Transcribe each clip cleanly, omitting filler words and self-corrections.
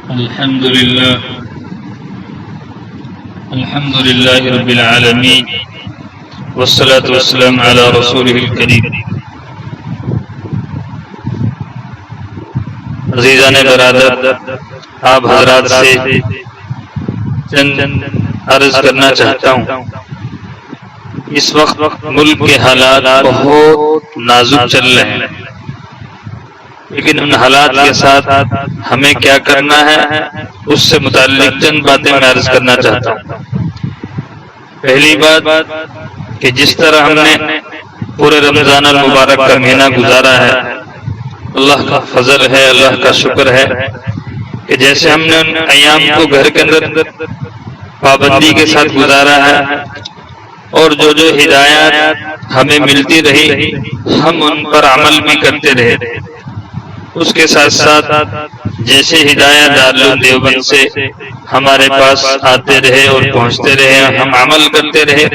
الحمد لله رب العالمين والصلاة والسلام على رسوله الكريم. عزیزان برادر، آپ حضرات سے چند عرض کرنا چاہتا ہوں. اس وقت ملک کے حالات بہت نازک چل رہے ہیں، لیکن ان حالات کے ساتھ ہمیں کیا کرنا ہے اس سے متعلق چند باتیں میں عرض کرنا چاہتا ہوں. پہلی بات کہ جس طرح ہم نے پورے رمضان المبارک کا مہینہ گزارا ہے، اللہ کا فضل ہے، اللہ کا شکر ہے کہ جیسے ہم نے ان ایام کو گھر کے اندر پابندی کے ساتھ گزارا ہے اور جو ہدایات ہمیں ملتی رہی ہم ان پر عمل بھی کرتے رہے. اس کے ساتھ ساتھ جیسے ہدایات دارالعلوم دیوبند سے ہمارے پاس آتے رہے اور پہنچتے رہے، ہم عمل کرتے رہے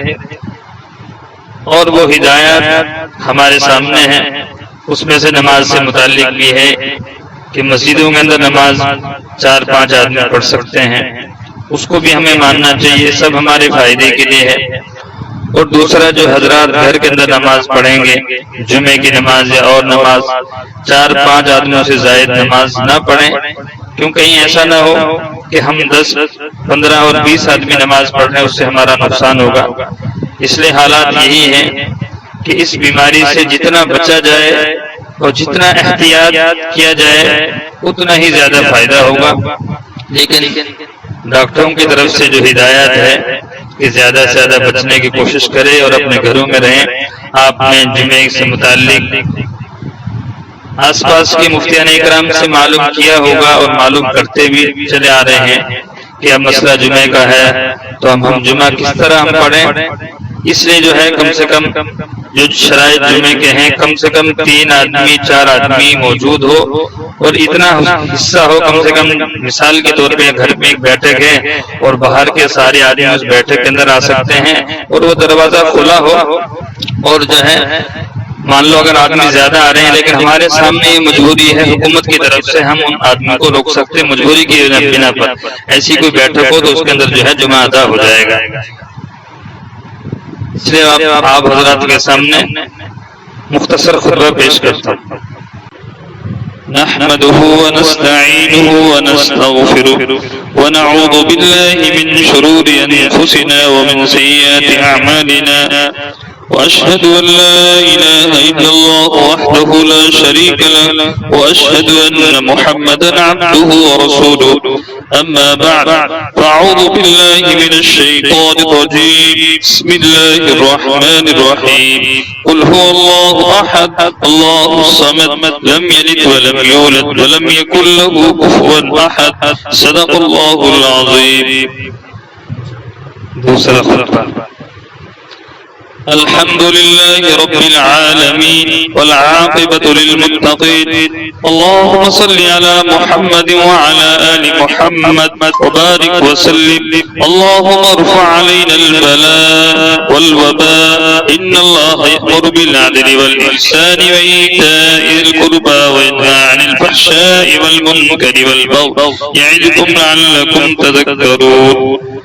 اور وہ ہدایات ہمارے سامنے ہیں. اس میں سے نماز سے متعلق بھی ہے کہ مسجدوں کے اندر نماز 4-5 آدمی پڑھ سکتے ہیں، اس کو بھی ہمیں ماننا چاہیے، سب ہمارے فائدے کے لیے ہے. اور دوسرا جو حضرات گھر کے اندر نماز پڑھیں گے، جمعے کی نماز یا اور نماز 4-5 آدمیوں سے زائد نماز نہ پڑھیں، کیوں کہیں ایسا نہ ہو کہ ہم 10, 15 اور 20 آدمی نماز پڑھ رہے ہیں، اس سے ہمارا نقصان ہوگا. اس لیے حالات یہی ہیں کہ اس بیماری سے جتنا بچا جائے اور جتنا احتیاط کیا جائے اتنا ہی زیادہ فائدہ ہوگا. لیکن ڈاکٹروں کی طرف سے جو ہدایات ہے کہ زیادہ سے زیادہ بچنے کی کوشش کرے اور اپنے گھروں میں رہیں. آپ نے جمعے سے متعلق آس پاس کے مفتیان اکرام سے معلوم کیا ہوگا اور معلوم کرتے بھی چلے آ رہے ہیں کہ اب مسئلہ جمعے کا ہے تو ہم جمعہ کس طرح ہم پڑھیں. اس لیے جو ہے کم سے کم جو شرائط جمعے کے ہیں کم سے کم 3 آدمی 4 آدمی موجود ہو اور اتنا حصہ ہو، کم سے کم مثال کے طور پہ گھر میں ایک بیٹھک ہے اور باہر کے سارے آدمی اس بیٹھک کے اندر آ سکتے ہیں اور وہ دروازہ کھلا ہو. اور جو ہے مان لو اگر آدمی زیادہ آ رہے ہیں لیکن ہمارے سامنے یہ مجبوری ہے حکومت کی طرف سے، ہم ان آدمی کو روک سکتے ہیں مجبوری کی بنا پر. ایسی کوئی بیٹھک ہو تو اس کے اندر جو ہے جمعہ ادا ہو جائے گا. اس لیے آپ حضرات کے سامنے مختصر خطبہ پیش کرتا ہوں. نحمده ونستعينه ونستغفره ونعوذ بالله من شرور أنفسنا ومن سيئات أعمالنا، وأشهد أن لا إله إلا الله وحده لا شريك له، وأشهد أن محمدا عبده ورسوله. أما بعد، فأعوذ بالله من الشيطان الرجيم. بسم الله الرحمن الرحيم. قل هو الله أحد الله الصمد لم يلد ولم يولد ولم يكن له كفوا أحد. صدق الله العظيم. دوسرا خطبہ. الحمد لله رب العالمين والعاقبة للمتقين. اللهم صل على محمد وعلى آل محمد وبارك وسلم. اللهم ارفع علينا البلاء والوباء. إن الله يأمر بالعدل والإحسان وإيتاء ذي القربى وينهى عن الفحشاء والمنكر والبغي يعظكم لعلكم تذكرون.